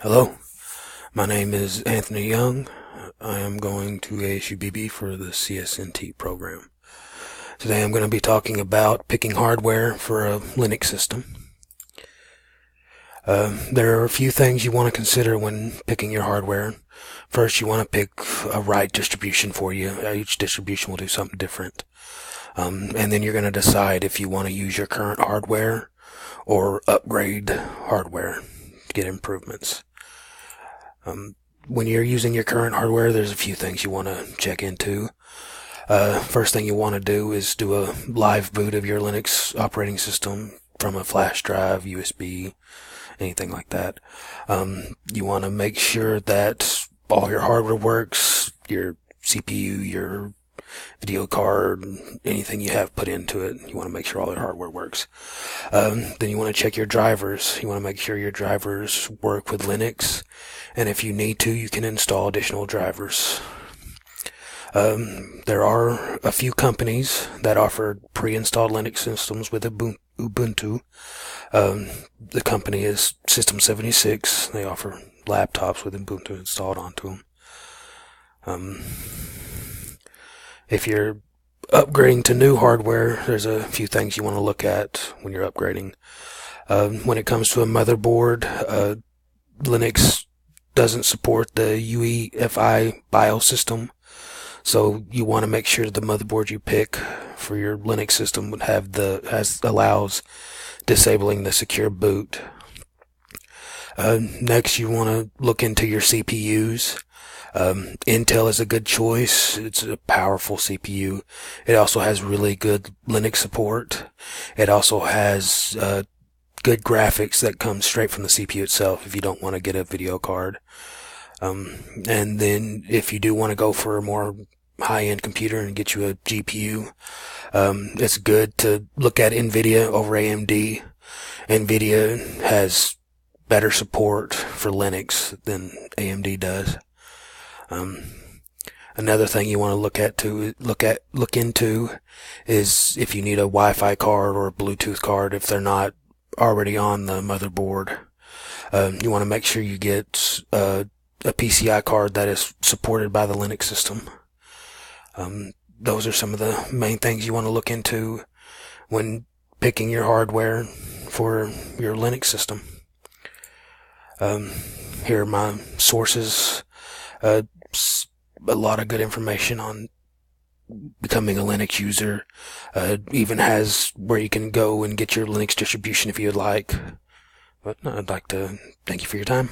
Hello, my name is Anthony Young. I am going to ASUBB for the CSNT program. Today I'm going to be talking about picking hardware for a Linux system. There are a few things you want to consider when picking your hardware. First, you want to pick a right distribution for you. Each distribution will do something different. And then you're going to decide if you want to use your current hardware or upgrade hardware to get improvements. When you're using your current hardware, there's a few things you want to check into. First thing you want to do is do a live boot of your Linux operating system from a flash drive, USB, anything like that. You want to make sure that all your hardware works, your CPU, your video card, anything you have put into it. You want to make sure all your hardware works. Then you want to check your drivers. You want to make sure your drivers work with Linux, and if you need to, you can install additional drivers. There are a few companies that offer pre-installed Linux systems with Ubuntu. The company is System76. They offer laptops with Ubuntu installed onto them. If you're upgrading to new hardware, there's a few things you want to look at when you're upgrading. When it comes to a motherboard, Linux doesn't support the UEFI BIOS system, so you want to make sure the motherboard you pick for your Linux system would have allows disabling the secure boot. Next, you want to look into your CPUs. Intel is a good choice. It's a powerful CPU. It also has really good Linux support. It also has good graphics that come straight from the CPU itself if you don't want to get a video card. And then if you do want to go for a more high-end computer and get you a GPU, it's good to look at NVIDIA over AMD. NVIDIA has better support for Linux than AMD does. Another thing you want to look into is if you need a Wi-Fi card or a Bluetooth card if they're not already on the motherboard. You want to make sure you get a PCI card that is supported by the Linux system. Those are some of the main things you want to look into when picking your hardware for your Linux system. Here are my sources. A lot of good information on becoming a Linux user. Even has where you can go and get your Linux distribution if you'd like. But I'd like to thank you for your time.